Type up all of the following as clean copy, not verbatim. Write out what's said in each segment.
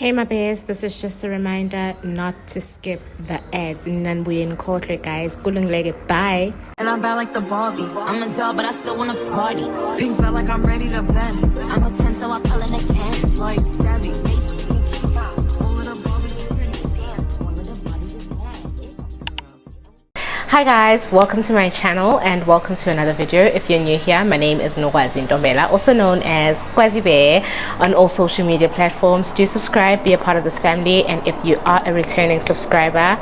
Hey my bears, this is just a reminder not to skip the ads. Nanbuyen Kotle guys, Kulunglege, bye. And I'm bad like the Barbie. I'm a doll, but I still wanna party. Pink felt like I'm ready to bend. I'm a 10, so I pull in a 10. Like Daddy, Stacy, all of the Barbies is pretty. Damn, all of the Barbies is bad. Hi guys, welcome to my channel and welcome to another video. If you're new here, my name is Kwazeybear, also known as Kwazeybear on all social media platforms. Do subscribe, be a part of this family, and if you are a returning subscriber,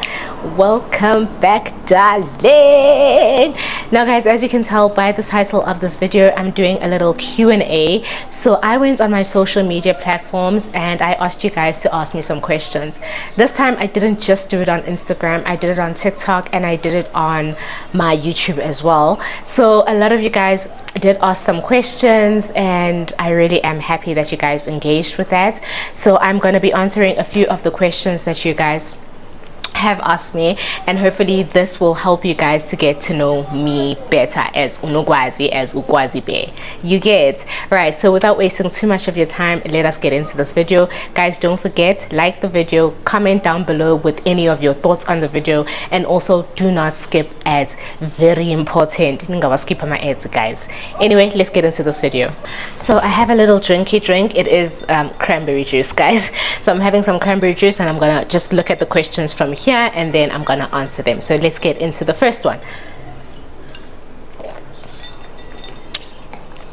welcome back, darling. Now guys, as you can tell by the title of this video, I'm doing a little Q&A. So I went on my social media platforms and I asked you guys to ask me some questions. This time I didn't just do it on Instagram, I did it on TikTok and I did it on my YouTube as well. So a lot of you guys did ask some questions and I really am happy that you guys engaged with that. So I'm going to be answering a few of the questions that you guys have asked me, and hopefully this will help you guys to get to know me better as Unogwazi, as Kwazeybear. You get right. So without wasting too much of your time, let us get into this video. Guys, don't forget, like the video, comment down below with any of your thoughts on the video, and also do not skip ads. Very important. Skip my ads, guys. Anyway, let's get into this video. So I have a little drinky drink. It is cranberry juice, guys. So I'm having some cranberry juice and I'm gonna just look at the questions from here and then I'm gonna answer them. So let's get into the first one.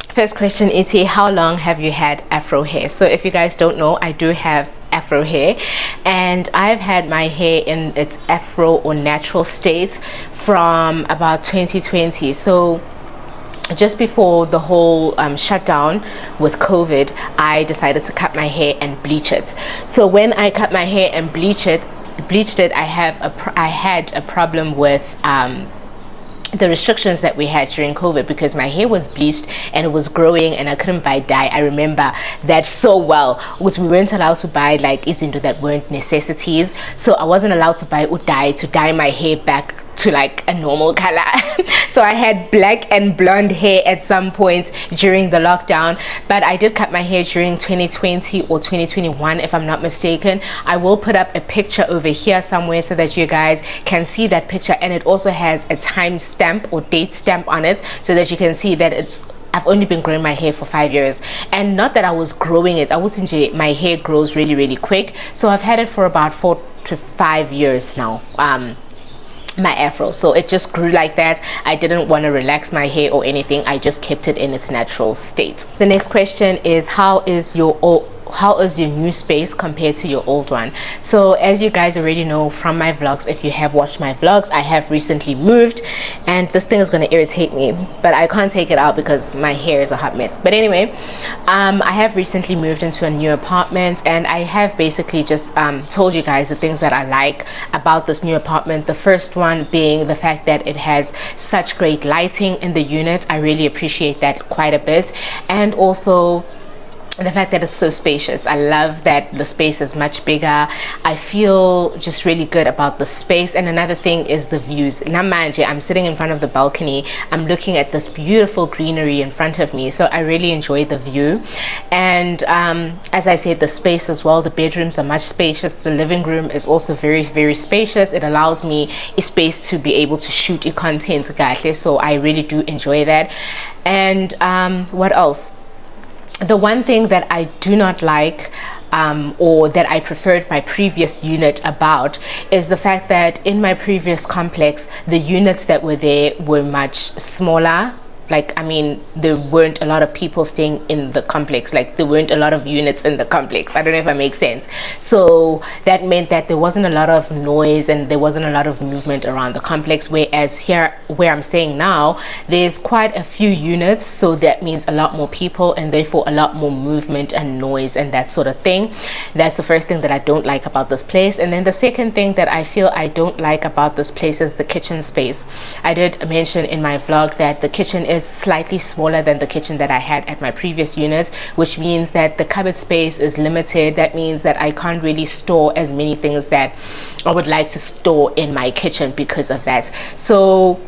First question, E.T., how long have you had afro hair? So if you guys don't know, I do have afro hair and I've had my hair in its afro or natural state from about 2020. So just before the whole shutdown with COVID, I decided to cut my hair and bleach it. So when I cut my hair and bleached it, I had a problem with the restrictions that we had during COVID, because my hair was bleached and it was growing and I couldn't buy dye. I remember that so well, because we weren't allowed to buy like into that weren't necessities. So I wasn't allowed to buy dye to dye my hair back to like a normal color. So I had black and blonde hair at some point during the lockdown, but I did cut my hair during 2020 or 2021 if I'm not mistaken. I will put up a picture over here somewhere so that you guys can see that picture, and it also has a time stamp or date stamp on it so that you can see that I've only been growing my hair for 5 years, and not that I was growing it. I wouldn't say my hair grows really quick. So I've had it for about 4 to 5 years now, my afro. So it just grew like that. I didn't want to relax my hair or anything. I just kept it in its natural state. The next question is, how is your new space compared to your old one? So as you guys already know from my vlogs, if you have watched my vlogs, I have recently moved, and this thing is going to irritate me, but I can't take it out because my hair is a hot mess. But anyway, I have recently moved into a new apartment, and I have basically just told you guys the things that I like about this new apartment. The first one being the fact that it has such great lighting in the unit. I really appreciate that quite a bit, and also the fact that it's so spacious. I love that the space is much bigger. I feel just really good about the space. And another thing is the views. Namanje, I'm sitting in front of the balcony. I'm looking at this beautiful greenery in front of me. So I really enjoy the view. And as I said, the space as well. The bedrooms are much spacious. The living room is also very spacious. It allows me a space to be able to shoot content. So I really do enjoy that. And what else? The one thing that I do not like, or that I preferred my previous unit about, is the fact that in my previous complex, the units that were there were much smaller. Like, I mean, there weren't a lot of people staying in the complex. Like, there weren't a lot of units in the complex. I don't know if that makes sense. So that meant that there wasn't a lot of noise and there wasn't a lot of movement around the complex. Whereas here, where I'm staying now, there's quite a few units. So that means a lot more people and therefore a lot more movement and noise and that sort of thing. That's the first thing that I don't like about this place. And then the second thing that I feel I don't like about this place is the kitchen space. I did mention in my vlog that the kitchen is slightly smaller than the kitchen that I had at my previous unit, which means that the cupboard space is limited. That means that I can't really store as many things that I would like to store in my kitchen because of that. So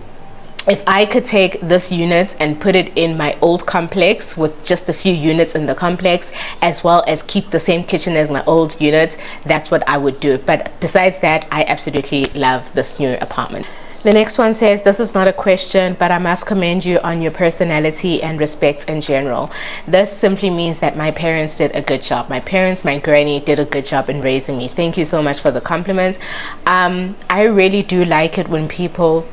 if I could take this unit and put it in my old complex with just a few units in the complex, as well as keep the same kitchen as my old unit, that's what I would do. But besides that, I absolutely love this new apartment. The next one says, this is not a question, but I must commend you on your personality and respect in general. This simply means that my parents did a good job. My parents, my granny, did a good job in raising me. Thank you so much for the compliment. I really do like it when people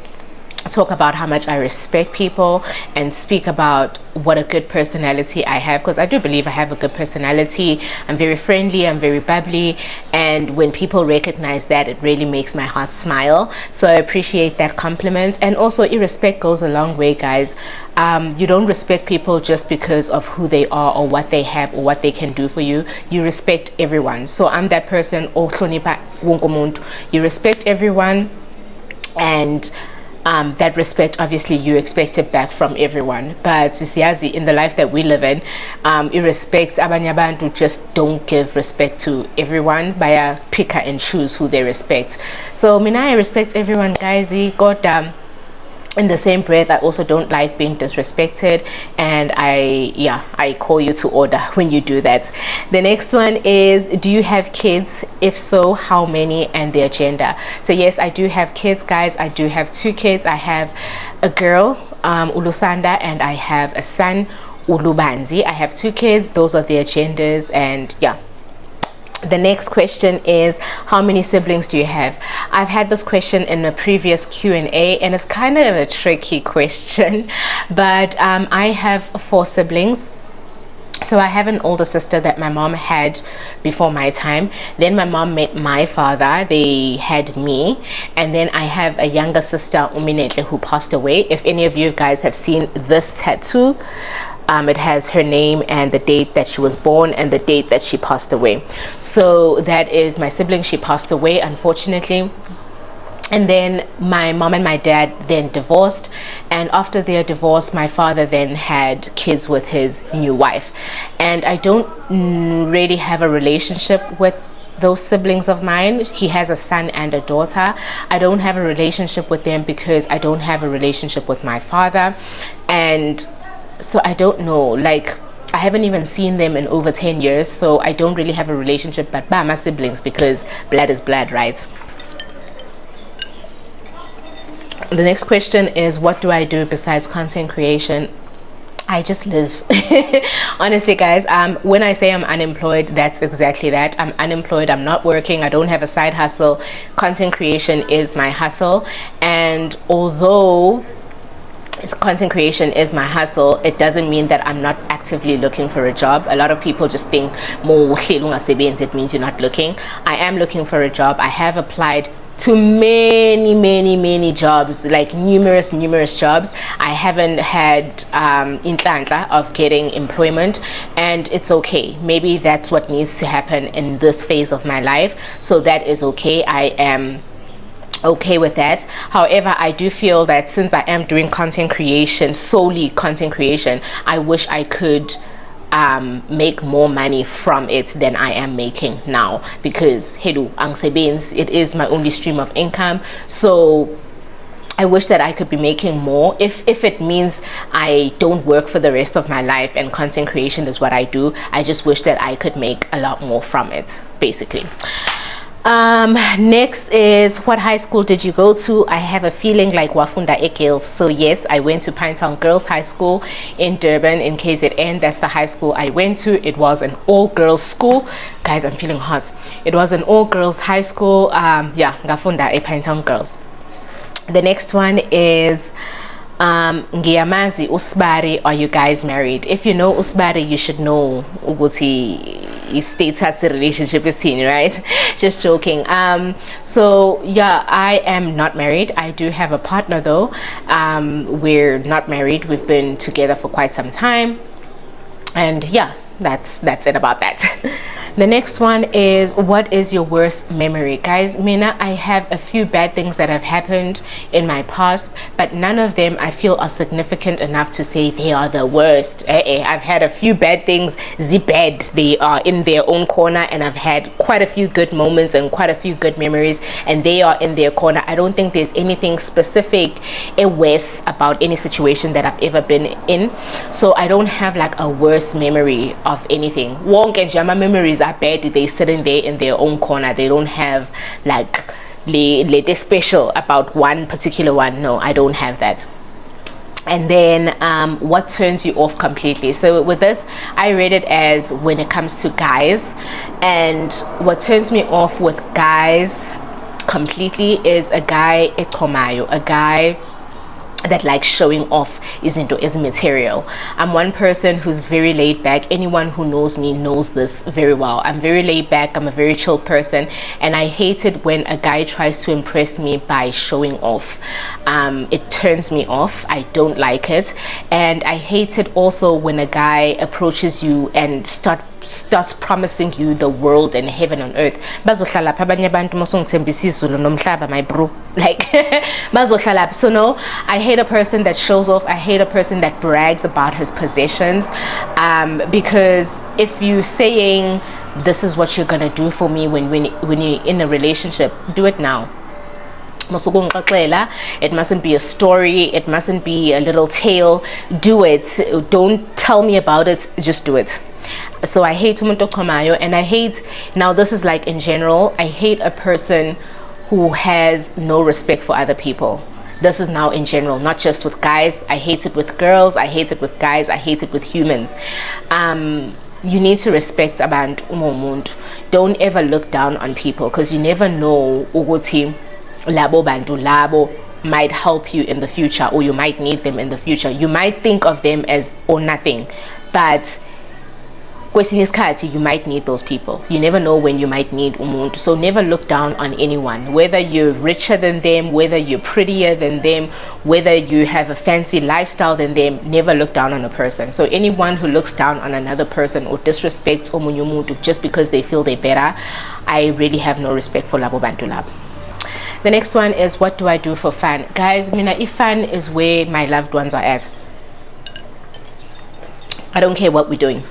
talk about how much I respect people and speak about what a good personality I have, because I do believe I have a good personality. I'm very friendly, I'm very bubbly, and when people recognize that, it really makes my heart smile. So I appreciate that compliment. And also, respect goes a long way, guys. You don't respect people just because of who they are or what they have or what they can do for you. You respect everyone. So I'm that person. You respect everyone, and that respect, obviously you expect it back from everyone. But sisiyazi, in the life that we live in, irrespect abanye abantu just don't give respect to everyone. Baya pick and choose who they respect. So mina, I respect everyone, guys. God, in the same breath, I also don't like being disrespected, and I call you to order when you do that. The next one is, do you have kids? If so, how many and their gender? So yes, I do have kids, guys. I do have 2 kids. I have a girl, Ulusanda, and I have a son, Ulubanzi. I have 2 kids. Those are their genders, and yeah. The next question is, how many siblings do you have? I've had this question in a previous Q&A, and it's kind of a tricky question, but I have 4 siblings. So I have an older sister that my mom had before my time. Then my mom met my father. They had me. And then I have a younger sister, Uminetle, who passed away. If any of you guys have seen this tattoo, it has her name and the date that she was born and the date that she passed away. So that is my sibling. She passed away, unfortunately. And then my mom and my dad then divorced, and after their divorce, my father then had kids with his new wife. And I don't really have a relationship with those siblings of mine. He has a son and a daughter. I don't have a relationship with them because I don't have a relationship with my father. And so I don't know, like, I haven't even seen them in over 10 years, so I don't really have a relationship. But by my siblings, because blood is blood, right? The next question is, what do I do besides content creation? I just live. Honestly, guys, when I say I'm unemployed, that's exactly that. I'm unemployed. I'm not working. I don't have a side hustle. Content creation is my hustle. And although content creation is my hustle, it doesn't mean that I'm not actively looking for a job. A lot of people just think it means you're not looking. I am looking for a job. I have applied to many jobs, like numerous jobs. I haven't had inhlanhla of getting employment, and it's okay. Maybe that's what needs to happen in this phase of my life, so that is okay. I am okay with that. However, I do feel that since I am doing content creation, solely content creation, I wish I could make more money from it than I am making now, because it is my only stream of income. So I wish that I could be making more. If it means I don't work for the rest of my life and content creation is what I do, I just wish that I could make a lot more from it, basically. Next is, what high school did you go to? I have a feeling like Wafunda Ekils. So yes, I went to Pinetown Girls High School in Durban, in KZN. That's the high school I went to. It was an all-girls school. Guys, I'm feeling hot. It was an all-girls high school. Yeah, Ngafunda Pinetown Girls. The next one is, Ngiyamazi Usbari, are you guys married? If you know Usbari, you should know Uguti states has the relationship with teen, right? Just joking. So yeah, I am not married. I do have a partner though. We're not married. We've been together for quite some time, and yeah, that's it about that. The next one is, what is your worst memory? Guys, Mina, I have a few bad things that have happened in my past, but none of them I feel are significant enough to say they are the worst. I've had a few bad things, bad, they are in their own corner, and I've had quite a few good moments and quite a few good memories, and they are in their corner. I don't think there's anything specific worse about any situation that I've ever been in, so I don't have like a worst memory of anything. Wonk and Jama memories are bad, they sitting there in their own corner. They don't have like they're special about one particular one. No, I don't have that. And then what turns you off completely? So with this, I read it as when it comes to guys, and what turns me off with guys completely is a guy a guy that likes showing off is material. I'm one person who's very laid back. Anyone who knows me knows this very well. I'm very laid back. I'm a very chill person, and I hate it when a guy tries to impress me by showing off. It turns me off. I don't like it. And I hate it also when a guy approaches you and starts promising you the world and heaven on earth. Bazohlala pha abanye abantu mosongithembisa izulu nomhlaba, my bro, like bazohlala. So no, I hate a person that shows off. I hate a person that brags about his possessions, because if you're saying this is what you're gonna do for me when you're in a relationship, do it now. It mustn't be a story, it mustn't be a little tale. Do it. Don't tell me about it, just do it. So I hate umuntu okhomayo, and I hate, now this is like in general, I hate a person who has no respect for other people. This is now in general, not just with guys. I hate it with girls, I hate it with guys, I hate it with humans. You need to respect abantu umuntu. Don't ever look down on people, because you never know ukuthi labo bantu labo might help you in the future, or you might need them in the future. You might think of them as or nothing, but kwesinye isikhathi you might need those people. You never know when you might need umuntu. So never look down on anyone, whether you're richer than them, whether you're prettier than them, whether you have a fancy lifestyle than them. Never look down on a person. So anyone who looks down on another person or disrespects omunye umuntu just because they feel they're better, I really have no respect for labo bantu labo. The next one is, what do I do for fun? Guys, mina, if fun is where my loved ones are at, I don't care what we're doing.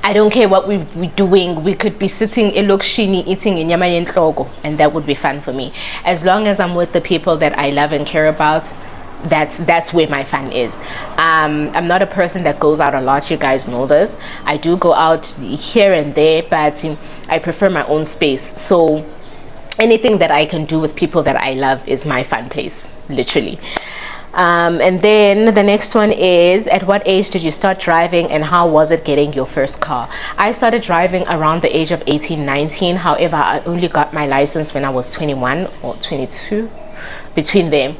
I don't care what we're doing. We could be sitting elokishini eating inyama yenhloko, and that would be fun for me. As long as I'm with the people that I love and care about, that's where my fun is. I'm not a person that goes out a lot. You guys know this. I do go out here and there, but I prefer my own space. So anything that I can do with people that I love is my fun place, literally. And then the next one is, at what age did you start driving, and how was it getting your first car? I started driving around the age of 18, 19. However, I only got my license when I was 21 or 22, between them.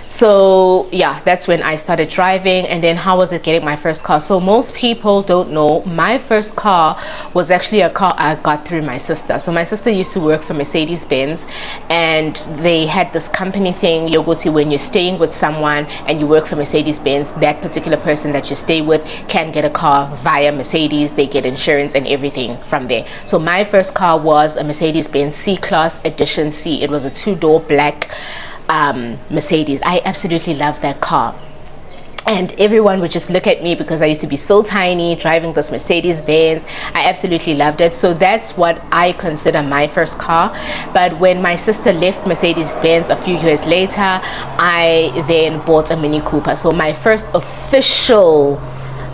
So yeah, that's when I started driving. And then how was it getting my first car? So most people don't know, my first car was actually a car I got through my sister. So my sister used to work for Mercedes-Benz, and they had this company thing. You go to, when you're staying with someone and you work for Mercedes-Benz, that particular person that you stay with can get a car via Mercedes. They get insurance and everything from there. So my first car was a Mercedes-Benz C-Class Edition C. It was a two-door black Mercedes. I absolutely love that car, and everyone would just look at me because I used to be so tiny driving this Mercedes-Benz. I absolutely loved it. So that's what I consider my first car. But when my sister left Mercedes-Benz a few years later, I then bought a Mini Cooper. So my first official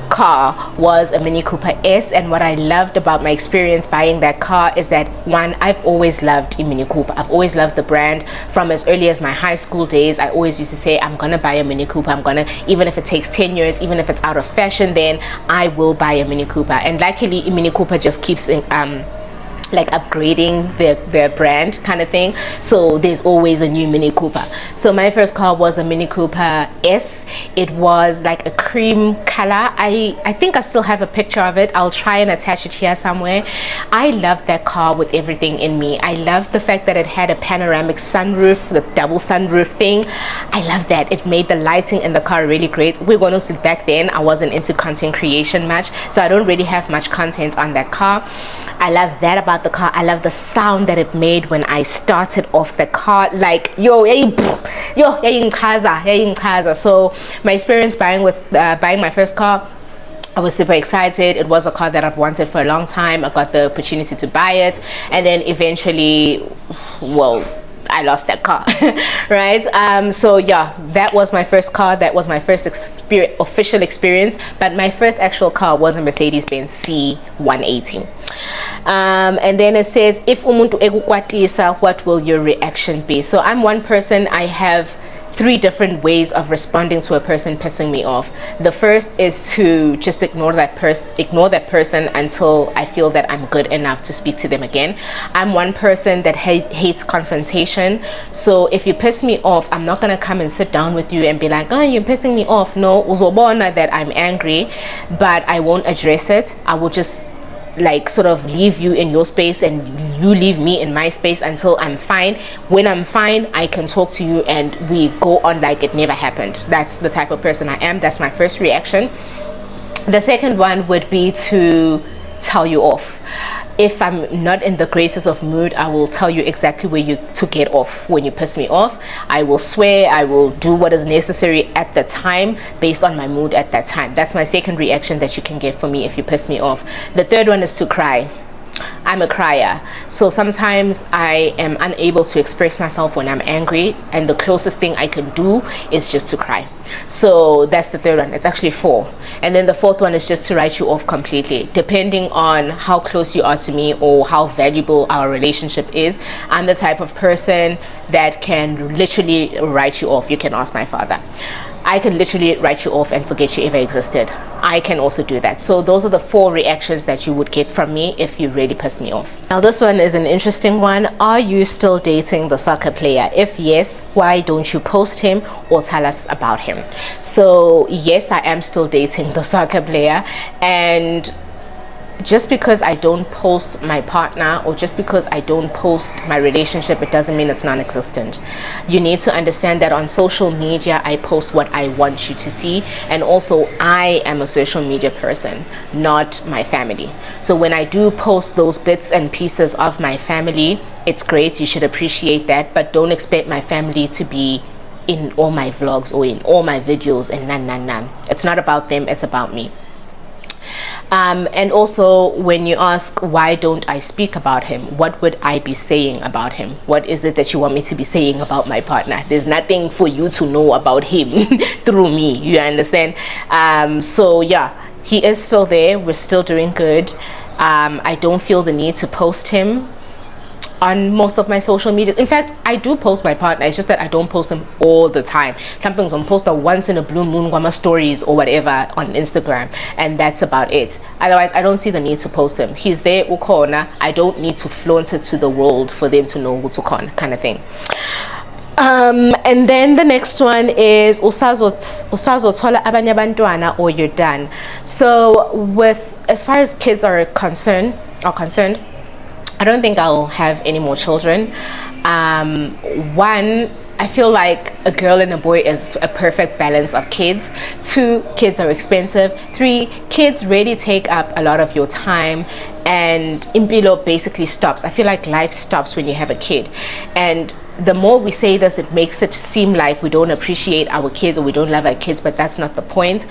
car was a Mini Cooper S, and what I loved about my experience buying that car is that, one, I've always loved a Mini Cooper. I've always loved the brand from as early as my high school days. I always used to say, I'm gonna buy a Mini Cooper. I'm gonna, even if it takes 10 years, even if it's out of fashion, then I will buy a Mini Cooper. And luckily a Mini Cooper just keeps like upgrading their brand kind of thing. So there's always a new Mini Cooper. So my first car was a Mini Cooper S. It was like a cream color. I think I still have a picture of it. I'll try and attach it here somewhere. I loved that car with everything in me. I loved the fact that it had a panoramic sunroof, the double sunroof thing. I love that. It made the lighting in the car really great. We're going to see, back then I wasn't into content creation much, so I don't really have much content on that car. I love that about the car. I love the sound that it made when I started off the car, like yo, so my experience buying my first car, I was super excited. It was a car that I've wanted for a long time. I got the opportunity to buy it, and then eventually, well, I lost that car. Right? So yeah, that was my first car. That was my first official experience, but my first actual car was a Mercedes-Benz C180. And then it says, if umuntu ekukwatisa, what will your reaction be? So I'm one person. I have 3 different ways of responding to a person pissing me off. The first is to just ignore that person until I feel that I'm good enough to speak to them again. I'm one person that hates confrontation. So if you piss me off, I'm not gonna come and sit down with you and be like, oh, you're pissing me off. No, uzobona that I'm angry, but I won't address it. I will just like sort of leave you in your space and you leave me in my space until I'm fine. When I'm fine, I can talk to you and we go on like it never happened. That's the type of person I am. That's my first reaction. The second one would be to tell you off. If I'm not in the greatest of mood, I will tell you exactly where you to get off when you piss me off. I will swear, I will do what is necessary at the time based on my mood at that time. That's my second reaction that you can get from me if you piss me off. The third one is to cry. I'm a crier, so sometimes I am unable to express myself when I'm angry, and the closest thing I can do is just to cry. So that's the third one. It's actually 4. And then the fourth one is just to write you off completely. Depending on how close you are to me or how valuable our relationship is, I'm the type of person that can literally write you off. You can ask my father. I can literally write you off and forget you ever existed. I can also do that. So those are the 4 reactions that you would get from me if you really piss me off. Now this one is an interesting one. Are you still dating the soccer player? If yes, why don't you post him or tell us about him? So yes, I am still dating the soccer player, and just because I don't post my partner or just because I don't post my relationship, it doesn't mean it's non-existent. You need to understand that on social media, I post what I want you to see, and also I am a social media person, not my family. So when I do post those bits and pieces of my family, it's great, you should appreciate that, but don't expect my family to be in all my vlogs or in all my videos and nan. It's not about them, it's about me. And also, when you ask why don't I speak about him, what would I be saying about him? What is it that you want me to be saying about my partner? There's nothing for you to know about him through me, you understand? So yeah, he is still there. We're still doing good. I don't feel the need to post him on most of my social media. In fact, I do post my partner, it's just that I don't post them all the time. Sometimes I'm post once in a blue moon, Gwama stories or whatever on Instagram, and that's about it. Otherwise, I don't see the need to post him. He's there, ukona. I don't need to flaunt it to the world for them to know who to con, kind of thing. And then the next one is usazothola abanye abantwana or you're done. So as far as kids are concerned, I don't think I'll have any more children. 1, I feel like a girl and a boy is a perfect balance of kids. 2, kids are expensive. 3, kids really take up a lot of your time, and impilo basically stops. I feel like life stops when you have a kid, and the more we say this, it makes it seem like we don't appreciate our kids or we don't love our kids, but that's not the point.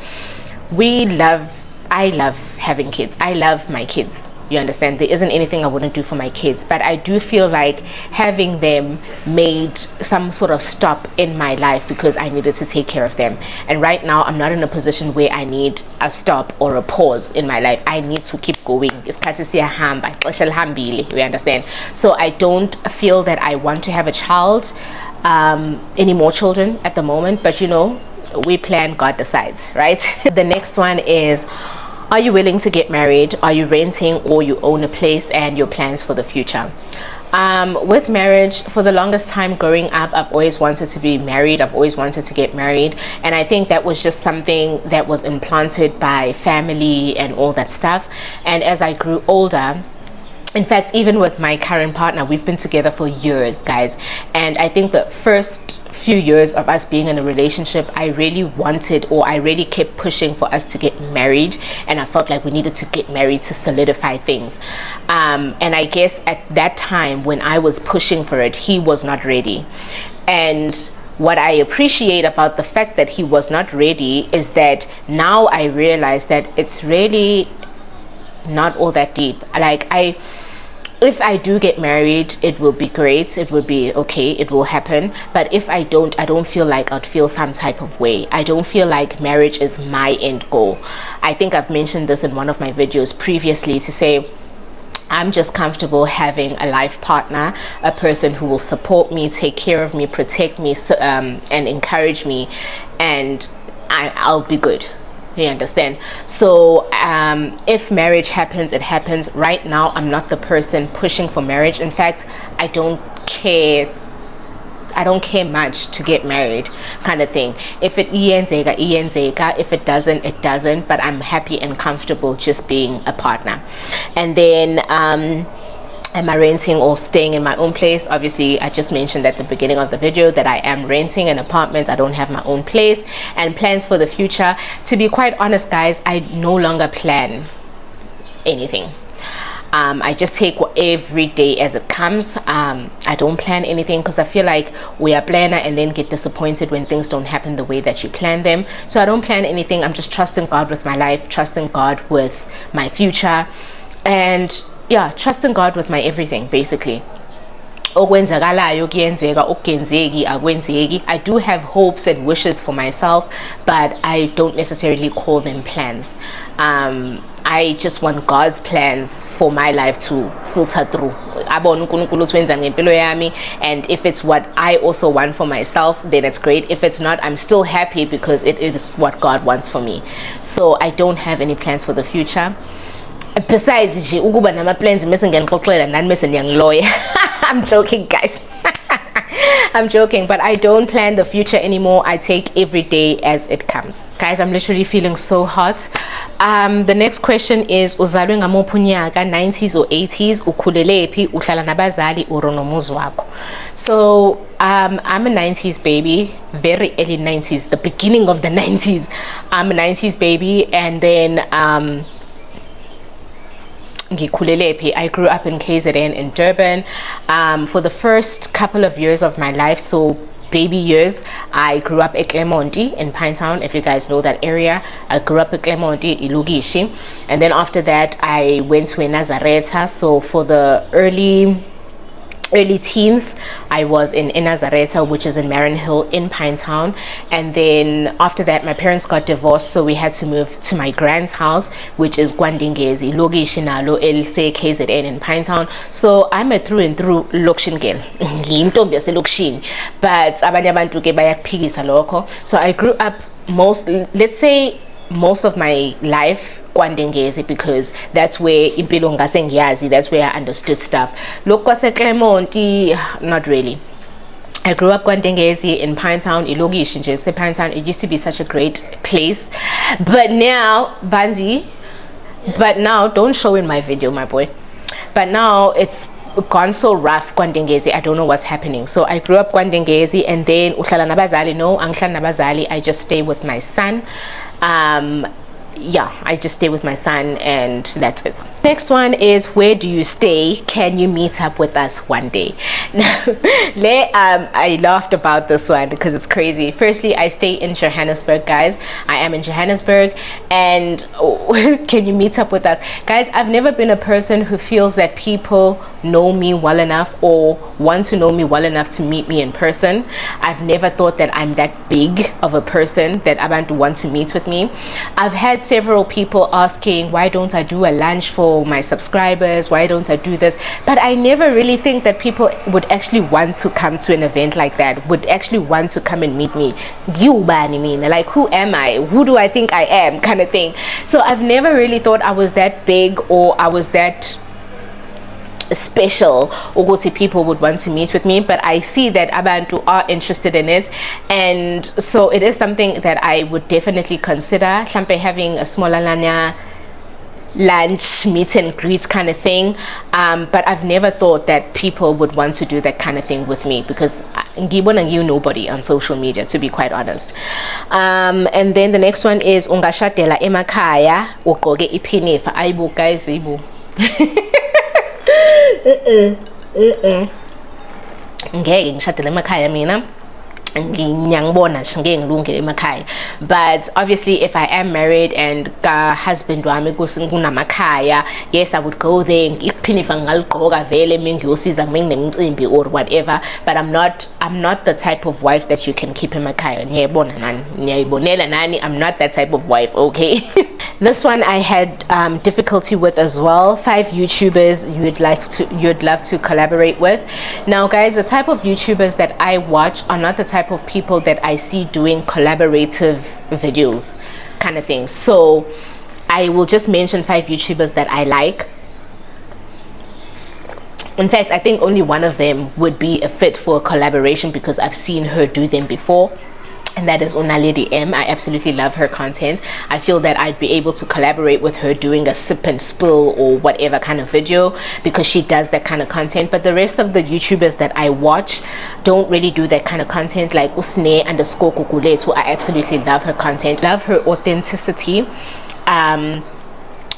I love having kids. I love my kids. You understand? There isn't anything I wouldn't do for my kids, but I do feel like having them made some sort of stop in my life because I needed to take care of them. And right now I'm not in a position where I need a stop or a pause in my life. I need to keep going. You understand? So I don't feel that I want to have a child, any more children at the moment, but you know, we plan, God decides, right? The next one is, Are you willing to get married? Are you renting or you own a place, and your plans for the future? With marriage, for the longest time growing up, I've always wanted to be married. I've always wanted to get married, and I think that was just something that was implanted by family and all that stuff. And as I grew older, in fact, even with my current partner, we've been together for years, guys, and I think the first few years of us being in a relationship, I really wanted, or I really kept pushing for us to get married, and I felt like we needed to get married to solidify things. And I guess at that time when I was pushing for it, he was not ready. And what I appreciate about the fact that he was not ready is that now I realize that it's really not all that deep. Like, if I do get married, it will be great, it will be okay, it will happen. But if I don't feel like I'd feel some type of way. I don't feel like marriage is my end goal. I think I've mentioned this in one of my videos previously, to say I'm just comfortable having a life partner, a person who will support me, take care of me, protect me, and encourage me, and I'll be good. You understand? So if marriage happens, it happens. Right now, I'm not the person pushing for marriage. In fact, I don't care much to get married, kind of thing. If it if it doesn't, it doesn't. But I'm happy and comfortable just being a partner. And then am I renting or staying in my own place? Obviously, I just mentioned at the beginning of the video that I am renting an apartment. I don't have my own place. And plans for the future, to be quite honest, guys, I no longer plan anything. I just take every day as it comes. I don't plan anything, because I feel like we are planner and then get disappointed when things don't happen the way that you plan them. So I don't plan anything. I'm just trusting God with my life, trusting God with my future, and yeah, trusting God with my everything, basically. I do have hopes and wishes for myself, but I don't necessarily call them plans. I just want God's plans for my life to filter through. And if it's what I also want for myself, then it's great. If it's not, I'm still happy, because it is what God wants for me. So I don't have any plans for the future. Besides, I'm joking, guys. I'm joking, but I don't plan the future anymore. I take every day as it comes. Guys, I'm literally feeling so hot. The next question is, uzalwe ngamuphi unyaka, 90s or 80s, ukhulele phi, uhlala nabazali or nomuzi wakho? So I'm a 90s baby, very early 90s, the beginning of the 90s. I'm a 90s baby, and then I grew up in KZN in Durban for the first couple of years of my life. So baby years, I grew up at Clemonti in Pinetown, if you guys know that area. I grew up at Clemonti, Ilugishi, and then after that I went to Nazareta. So for the early teens, I was in Nazareta, which is in Marin Hill in Pinetown. And then after that, my parents got divorced, so we had to move to my grand's house, which is Gwandingezi, Logishinalo, LC, KZN in Pinetown. So I'm a through and through Lokshin girl. But so I grew up most of my life Kwandengezi, because that's where impilo ngasengiyazi, that's where I understood stuff. Lokwase Clemonti, not really. I grew up Kwandengezi in Pinetown, Ilogish nje se Pinetown. It used to be such a great place, but now don't show in my video, my boy. But now it's gone so rough, Kwandengezi. I don't know what's happening. So I grew up Kwandengezi, and then uhlala nabazali. No, angihlala nabazali. I just stay with my son. Yeah, I just stay with my son, and that's it. Next one is, where do you stay? Can you meet up with us one day? I laughed about this one because it's crazy. Firstly, I stay in Johannesburg, guys. I am in Johannesburg, and can you meet up with us? Guys, I've never been a person who feels that people know me well enough or want to know me well enough to meet me in person. I've never thought that I'm that big of a person that abantu want to meet with me. I've had several people asking, why don't I do a lunch for my subscribers? Why don't I do this? But I never really think that people would actually want to come to an event like that, would actually want to come and meet me. Like, who am I? Who do I think I am? Kind of thing. So I've never really thought I was that big, or I was that special, or people would want to meet with me. But I see that abantu are interested in it, and so it is something that I would definitely consider having a smaller lunch meet and greet kind of thing. But I've never thought that people would want to do that kind of thing with me, because you nobody on social media, to be quite honest. And then the next one is ungashadela emakhaya ugqoke iphinifa. Ayibo guys, ayibo. Ngeke ngishadele emakhaya mina, but obviously if I am married and husband wami kunamakhaya, yes, I would go there or whatever. But I'm not the type of wife that you can keep in makhaya. I'm not that type of wife, okay? This one I had difficulty with as well. 5 YouTubers you'd love to collaborate with. Now guys, the type of YouTubers that I watch are not the type of people that I see doing collaborative videos kind of thing. So I will just mention 5 YouTubers that I like. In fact, I think only one of them would be a fit for a collaboration, because I've seen her do them before, and that is Lady M. I absolutely love her content. I feel that I'd be able to collaborate with her doing a sip and spill or whatever kind of video, because she does that kind of content. But the rest of the YouTubers that I watch don't really do that kind of content, like Usne_Kukulethu. I absolutely love her content, love her authenticity.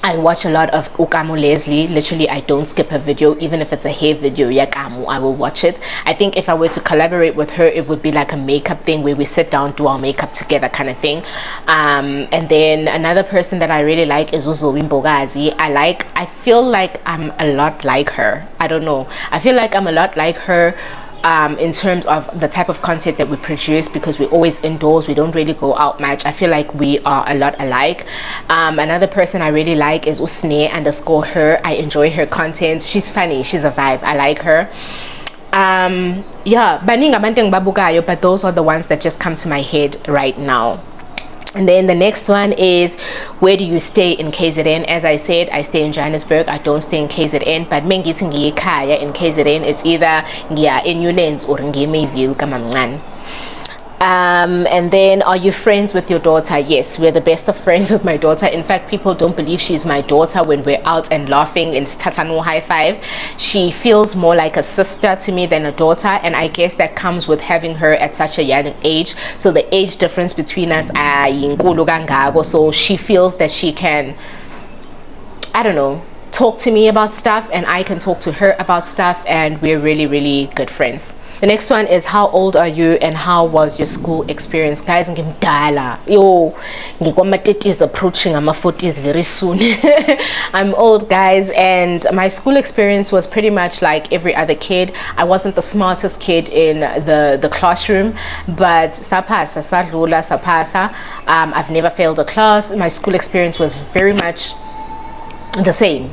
I watch a lot of Ukamu Leslie. Literally, I don't skip a video, even if it's a hair video. I will watch it. I think if I were to collaborate with her, it would be like a makeup thing where we sit down, do our makeup together kind of thing. And then another person that I really like is Uzowimbogazi. I feel like I'm a lot like her. I don't know. I feel like I'm a lot like her. In terms of the type of content that we produce, because we're always indoors, we don't really go out much. I feel like we are a lot alike. Another person I really like is Usne_her. I enjoy her content. She's funny, she's a vibe. I like her. Yeah, but those are the ones that just come to my head right now. And then the next one is, where do you stay in KZN? As I said, I stay in Johannesburg. I don't stay in KZN, but mengithi ngiyekhaya in KZN, it's either ngiya eNewlands or ngiye-Mayville kamamncane. And then, are you friends with your daughter? Yes, we're the best of friends with my daughter. In fact, people don't believe she's my daughter when we're out and laughing in Tatano high five. She feels more like a sister to me than a daughter, and I guess that comes with having her at such a young age. So the age difference between us, so she feels that she can, I don't know, talk to me about stuff, and I can talk to her about stuff, and we're really, really good friends. The next one is, how old are you and how was your school experience? Guys, my 30s approaching, I'm 40s very soon. I'm old, guys, and my school experience was pretty much like every other kid. I wasn't the smartest kid in the classroom, but sapasa sadlula sapasa. I've never failed a class. My school experience was very much the same,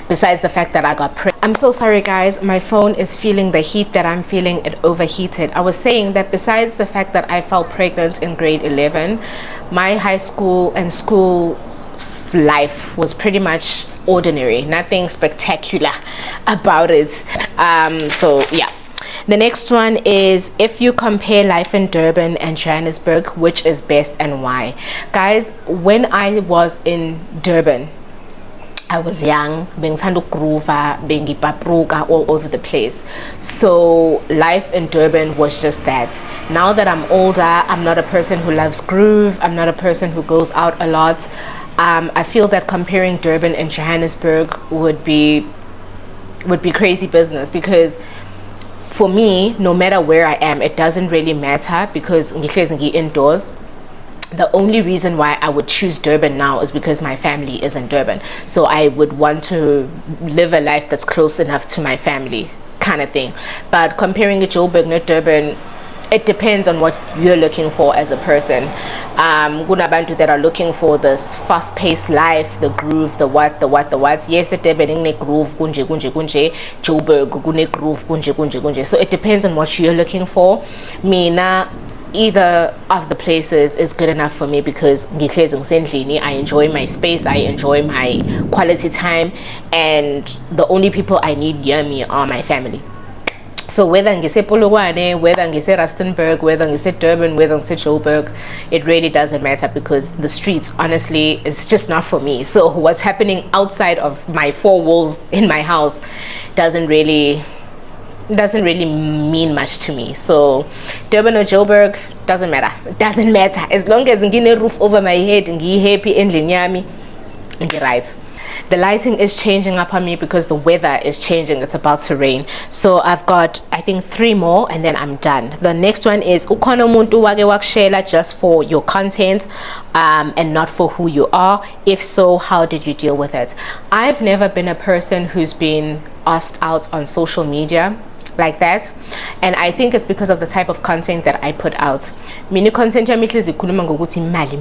besides the fact that I got pregnant. I'm so sorry guys, my phone is feeling the heat that I'm feeling. It overheated. I was saying that besides the fact that I fell pregnant in grade 11, my high school and school life was pretty much ordinary, nothing spectacular about it. So yeah. The next one is, if you compare life in Durban and Johannesburg, which is best and why? Guys, when I was in Durban, I was young, being all over the place. So life in Durban was just that. Now that I'm older, I'm not a person who loves groove. I'm not a person who goes out a lot. I feel that comparing Durban and Johannesburg would be crazy business, because for me, no matter where I am, it doesn't really matter, because indoors. The only reason why I would choose Durban now is because my family is in Durban, so I would want to live a life that's close enough to my family kind of thing. But comparing it to Joburg, not Durban, it depends on what you're looking for as a person. Kunabantu that are looking for this fast-paced life, the groove, the what. Yes, it depends groove kunje Joburg kune groove kunje. So it depends on what you're looking for. Mina, either of the places is good enough for me because I enjoy my space, I enjoy my quality time, and the only people I need near me are my family. So whether ngise Polokwane, whether ngise Rustenburg, whether ngise Durban, whether ngise Joburg, it really doesn't matter because the streets, honestly, is just not for me. So what's happening outside of my four walls in my house doesn't really mean much to me. So Durban or Joburg, doesn't matter. It doesn't matter. As long as ngine a roof over my head, ngi happy endlini yami, ngi right. The lighting is changing up on me because the weather is changing. It's about to rain. So I've got, I think, 3 more and then I'm done. The next one is ukhona umuntu wake wakushela just for your content and not for who you are. If so, how did you deal with it? I've never been a person who's been asked out on social media like that, and I think it's because of the type of content that I put out. Mini content yami ihlezi ikhuluma ngokuthi mali,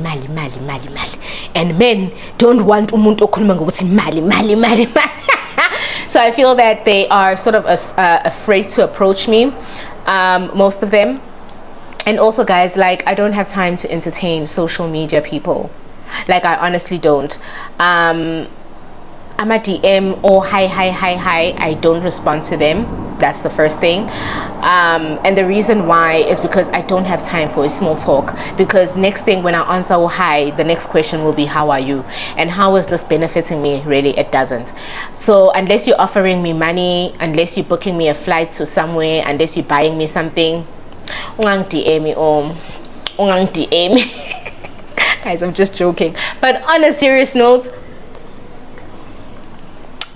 and men don't want umuntu okhuluma ngokuthi mali. So I feel that they are sort of afraid to approach me, most of them. And also, guys, like, I don't have time to entertain social media people. Like, I honestly don't. I'm a DM or hi, I don't respond to them. That's the first thing. And the reason why is because I don't have time for a small talk, because next thing when I answer oh hi, the next question will be how are you, and how is this benefiting me? Really, it doesn't. So unless you're offering me money, unless you're booking me a flight to somewhere, unless you're buying me something, ungang DM me or ungang DM me. Guys, I'm just joking. But on a serious note,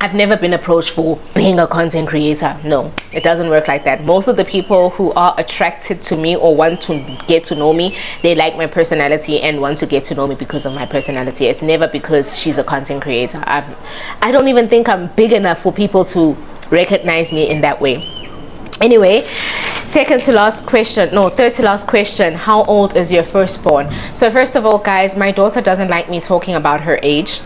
I've never been approached for being a content creator. No, it doesn't work like that. Most of the people who are attracted to me or want to get to know me, they like my personality and want to get to know me because of my personality. It's never because she's a content creator. I don't even think I'm big enough for people to recognize me in that way. Anyway, third to last question, how old is your firstborn? So first of all, guys, my daughter doesn't like me talking about her age.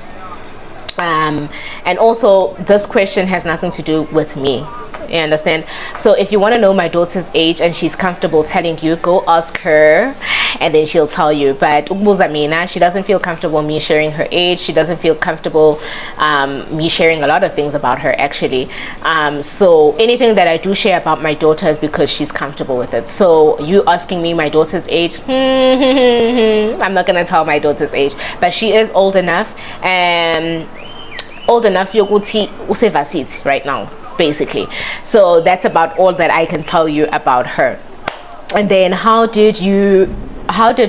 And also this question has nothing to do with me, you understand? So if you want to know my daughter's age and she's comfortable telling you, go ask her and then she'll tell you. But she doesn't feel comfortable me sharing her age. She doesn't feel comfortable me sharing a lot of things about her, actually. So anything that I do share about my daughter is because she's comfortable with it. So you asking me my daughter's age, I'm not gonna tell my daughter's age, but she is old enough yokuthi usevasity right now, basically. So that's about all that I can tell you about her. And then how did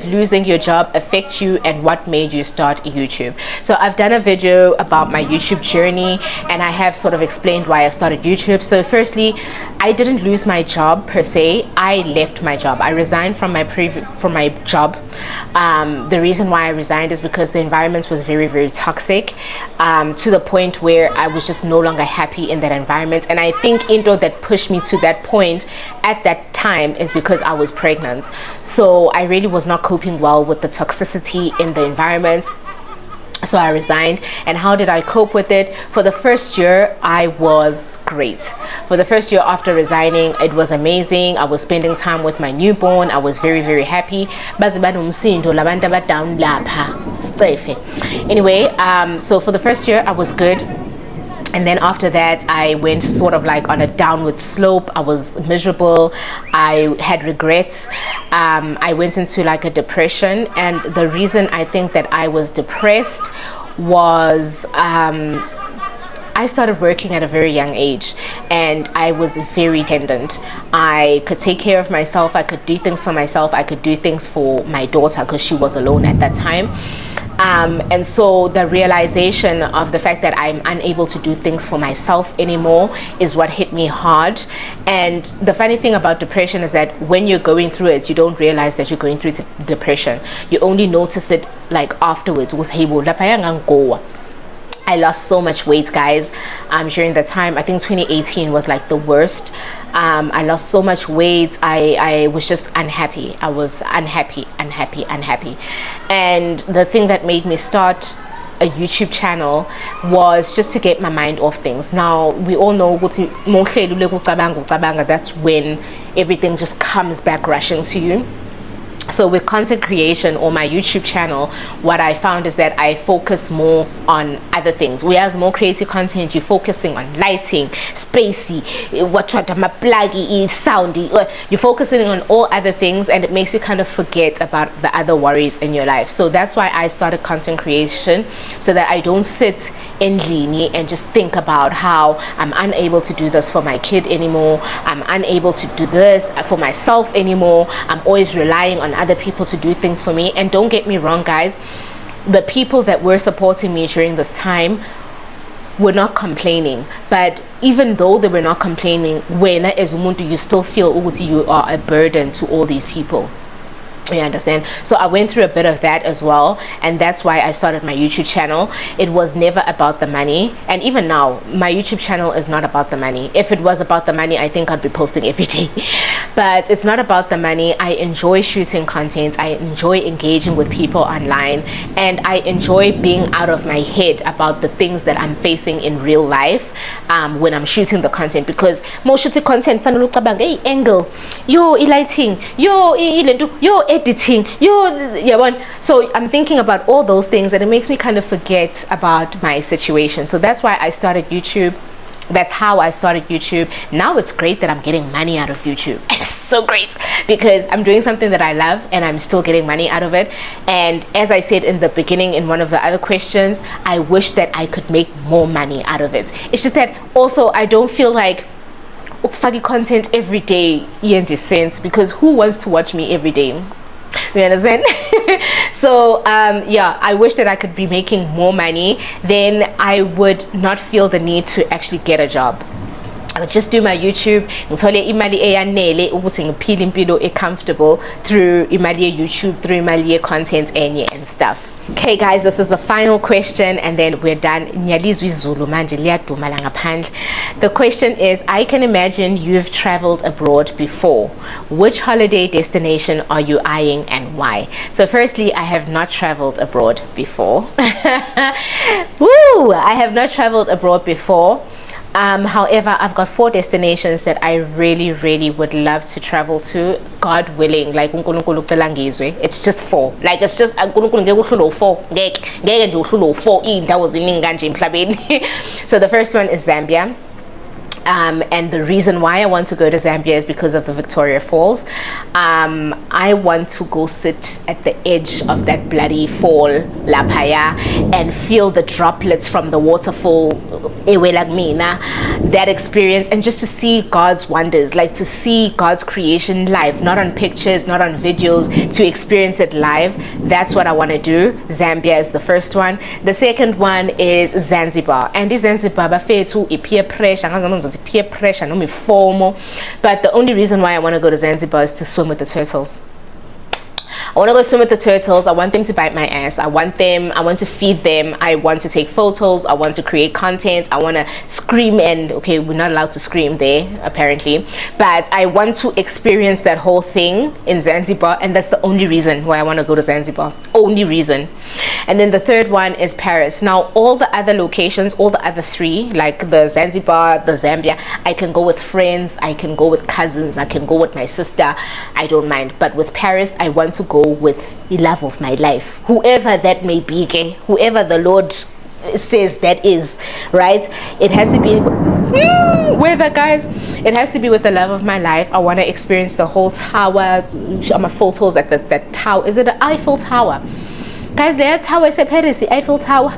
losing your job affect you and what made you start YouTube? So I've done a video about my YouTube journey and I have sort of explained why I started YouTube. So firstly, I didn't lose my job per se. I left my job. I resigned from my job. The reason why I resigned is because the environment was very, very toxic, to the point where I was just no longer happy in that environment. And I think into that pushed me to that point at that time is because I was pregnant. So I really was not coping well with the toxicity in the environment. So I resigned. And how did I cope with it? For the first year, I was great. For the first year after resigning, it was amazing. I was spending time with my newborn. I was very, very happy. Anyway, so for the first year, I was good. And then after that, I went sort of like on a downward slope. I was miserable. I had regrets. I went into like a depression. And the reason I think that I was depressed was I started working at a very young age and I was very independent. I could take care of myself. I could do things for myself. I could do things for my daughter because she was alone at that time. And so the realization of the fact that I'm unable to do things for myself anymore is what hit me hard. And the funny thing about depression is that when you're going through it, you don't realize that you're going through depression. You only notice it like afterwards. I lost so much weight, guys, during the time. I think 2018 was like the worst. I lost so much weight. I was just unhappy. I was unhappy. And the thing that made me start a YouTube channel was just to get my mind off things. Now, we all know that's when everything just comes back rushing to you. So with content creation or my YouTube channel, what I found is that I focus more on other things. Whereas more creative content, you're focusing on lighting, spacey, pluggy, soundy. You're focusing on all other things, and it makes you kind of forget about the other worries in your life. So that's why I started content creation, so that I don't sit in Lini and just think about how I'm unable to do this for my kid anymore. I'm unable to do this for myself anymore. I'm always relying on other people to do things for me. And don't get me wrong, guys, the people that were supporting me during this time were not complaining. But even though they were not complaining, when as umuntu, you still feel you are a burden to all these people. You understand? So I went through a bit of that as well, and that's why I started my YouTube channel. It was never about the money, and even now my YouTube channel is not about the money. If it was about the money, I think I'd be posting every day. But it's not about the money. I enjoy shooting content, I enjoy engaging with people online, and I enjoy being out of my head about the things that I'm facing in real life when I'm shooting the content. Because most shooting content, hey, angle, yo, lighting, yo, editing, so I'm thinking about all those things, and it makes me kind of forget about my situation. So that's why I started YouTube. That's how I started YouTube. Now it's great that I'm getting money out of YouTube. It's so great because I'm doing something that I love and I'm still getting money out of it. And as I said in the beginning in one of the other questions, I wish that I could make more money out of it. It's just that also I don't feel like funny content every day in a sense, because who wants to watch me every day? You understand? So yeah, I wish that I could be making more money. Then I would not feel the need to actually get a job. I would just do my YouTube, comfortable through YouTube, through content and stuff. Okay guys, this is the final question and then we're done. The question is, I can imagine you've traveled abroad before. Which holiday destination are you eyeing and why? So firstly, I have not traveled abroad before. Woo! I have not traveled abroad before. However, I've got 4 destinations that I really would love to travel to, God willing. Like it's just 4. Like it's just 4. So the first one is Zambia. And the reason why I want to go to Zambia is because of the Victoria Falls. I want to go sit at the edge of that bloody fall, La Paya, and feel the droplets from the waterfall, that experience, and just to see God's wonders, like to see God's creation live, not on pictures, not on videos, to experience it live. That's what I want to do. Zambia is the first one. The second one is Zanzibar, and this Zanzibar peer pressure, no me formal. But the only reason why I want to go to Zanzibar is to swim with the turtles. I want to go swim with the turtles. I want them to bite my ass. I want to feed them. I want to take photos. I want to create content. I want to scream, and okay, we're not allowed to scream there apparently, but I want to experience that whole thing in Zanzibar, and that's the only reason why I want to go to Zanzibar. Only reason. And then the third one is Paris. Now all the other locations, all the other 3, like the Zanzibar, the Zambia, I can go with friends, I can go with cousins, I can go with my sister, I don't mind. But with Paris, I want to go with the love of my life, whoever that may be, okay? Whoever the Lord says that is, right? It has to be weather, guys. It has to be with the love of my life. I want to experience the whole tower. My photos at the tower. Is it the Eiffel Tower? Guys, there tower is Paris, the Eiffel Tower.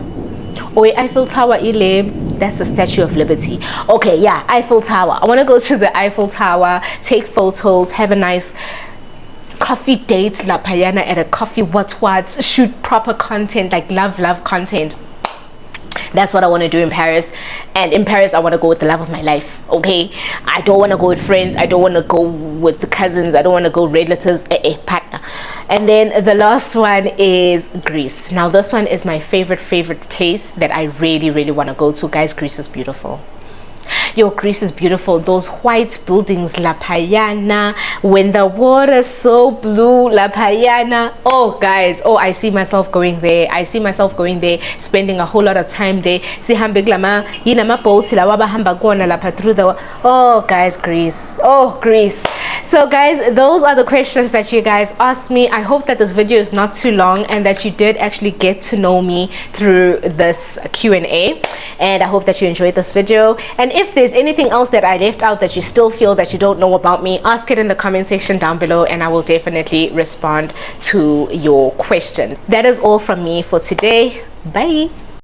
Oh, Eiffel Tower, that's the Statue of Liberty. Okay, yeah, Eiffel Tower. I want to go to the Eiffel Tower, take photos, have a nice coffee date, La Payana at a coffee, what, shoot proper content, like love content. That's what I want to do in Paris. And in Paris, I want to go with the love of my life, okay? I don't want to go with friends. I don't want to go with the cousins. I don't want to go relatives, partner. And then the last one is Greece. Now this one is my favorite place that I really want to go to, guys. Greece is beautiful. Yo, Greece is beautiful. Those white buildings, La Payana, when the water is so blue, La Payana. Oh, guys, oh, I see myself going there. I see myself going there, spending a whole lot of time there. See hambig lama, yinama boats la waba hambagona la through the. Oh, guys, Greece. Oh, Greece. So guys, those are the questions that you guys asked me. I hope that this video is not too long and that you did actually get to know me through this Q&A, and I hope that you enjoyed this video. And if there's anything else that I left out that you still feel that you don't know about me, ask it in the comment section down below and I will definitely respond to your question. That is all from me for today. Bye.